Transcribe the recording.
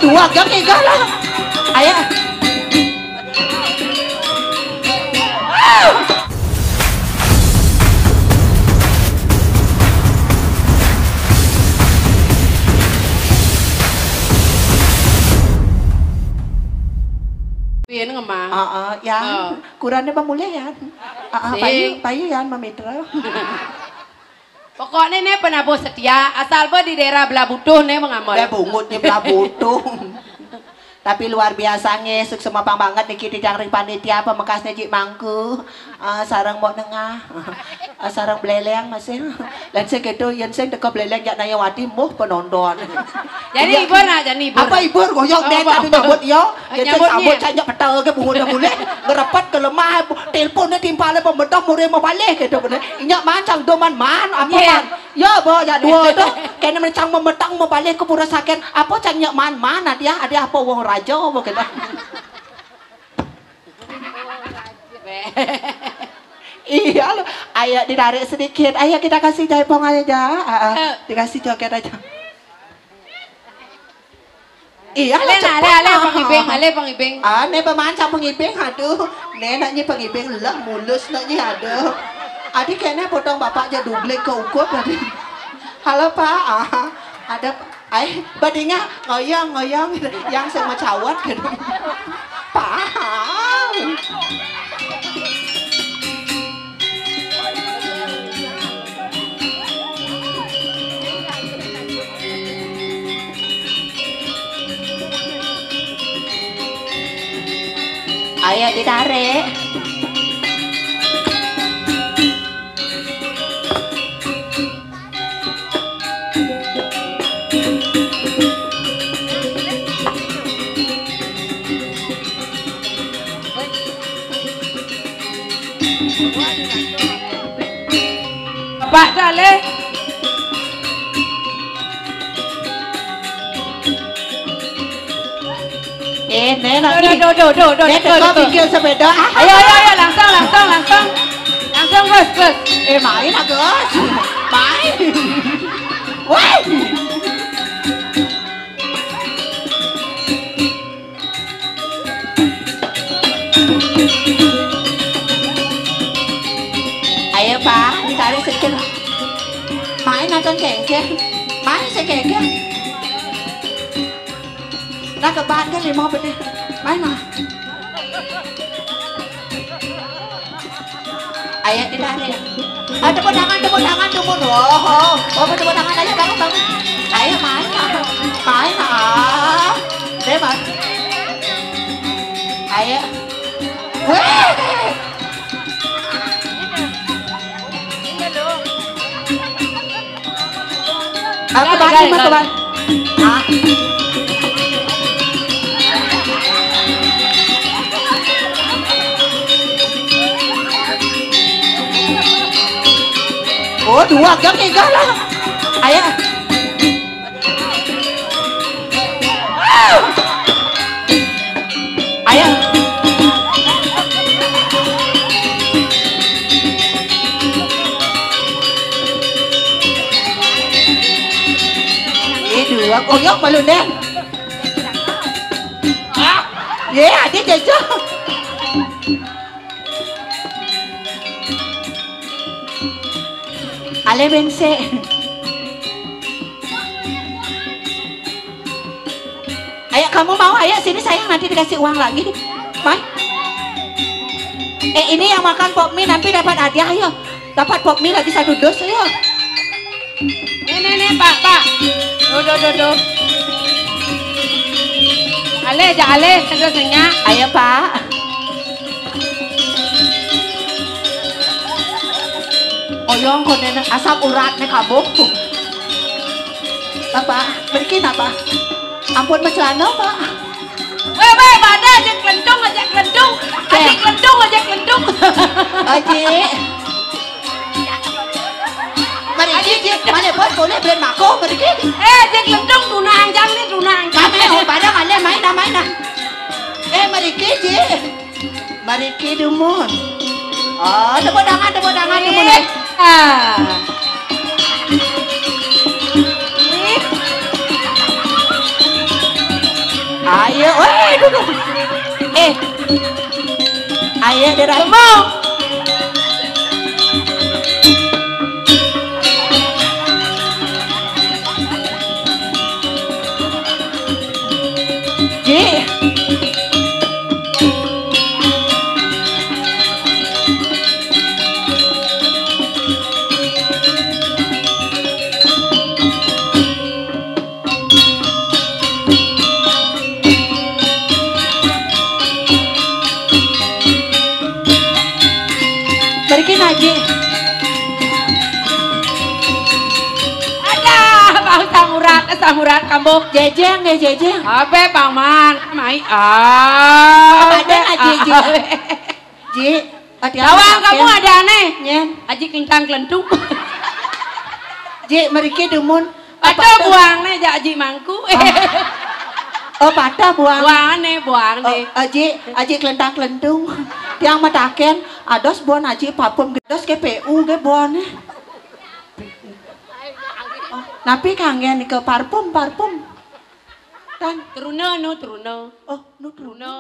dua gang tiga lah. Ayah. Pian ngema. Yan. Kurangnya pamulya yan. Payu yan mamitra. Pokoknya nih penabur setia asal di daerah Belabutuh nih mengambil. Bungut nih Belabutuh. Tapi luar biasanya sukses mapang banget nih kita jangring panitia pemekasnya Cik Mangku. Sarang mau nengah. Sarang beleleng masih. Dan saya gitu yang saya dekat beleleng jak Nayawati muh penonton. Jadi ibur nah jadi ibur. Apa ibur goyok deh tadi nyambut yo. Jadi sambut saya petel ke bungut mulai ngerepet ke lemah teleponnya timpalnya pemerintah murid mau balik gitu bener. Inyak macam doman man apa man. Ya bo ya dua tuh kayaknya mencang memetang mau balik ke pura sakit apa cangnya man mana dia ada apa wong raja apa gitu. Iya loh, ayah ditarik sedikit, ayah kita kasih jaipong aja, dikasih joget aja. Iya lah cepat. Ale pangibeng. Ne pemancang pangibeng, aduh, ne naknya pangibeng lah mulus naknya aduh. Adik kayaknya potong bapak aja dublik ke ukur tadi. Halo Pak, ada, badinya ngoyong yang sama cawat gitu. Pak. Ayah ditarik. Pak Dale. Kau pikir sepeda? Ayo, langsung, bos. Main Agus, main. Woi. Ayo Pak, ditarik sedikit. Main nonton kengkeh, main sekengkeh. Nah ke bahan kan 5 menit. Main lah. Ayah ditarik. Tepuk tangan. Oh, tepuk tangan aja bangun. Ayah main lah. Deh mas. Ayah. Weh. Ke bahan. Oh, dua gang tiga lah. Ayah. Ayah. Ini dua koyok malu deh. Adik jajah. Ale bense. Ayah kamu mau? Ayah sini sayang nanti dikasih uang lagi. Mai. Ini yang makan pop mie nanti dapat hadiah ayo. Dapat pop mie lagi 1 dus ayo. Nih Pak. Duh. Ale sedosnya. Ayo Pak. Oyong kau nenek asap urat nih kamu. Apa? Berikin apa? Ampun macelana Pak. Weh, pada ajak kelendung. Aji. Mari Ji, mana boleh beli mako mari Ji. Ajak kelendung tuna anjang. Kami pada mana main. Mari Ji. Mari Ki dumun. Oh, tepuk tangan dumun. Ayo, duduk. Ayo dera. Semua. Ji. Pergi Haji. Ada bang samurat kamu. Jejeng ya jejeng. Apa paman? Mai Ada Haji Ji. Ji, Lawang kamu ada aneh. Nyen. Aji kencang kelentung. Ji, meriki demun. Ada buang nih Aji mangku. Oh, pada buang. Buang nih. Aji kelentang-kelentung. Tiang mataken, ados buan aji parfum gedos ke PU ke buan. Napi kangen ke parfum. Dan Truno. oh, nu Truno.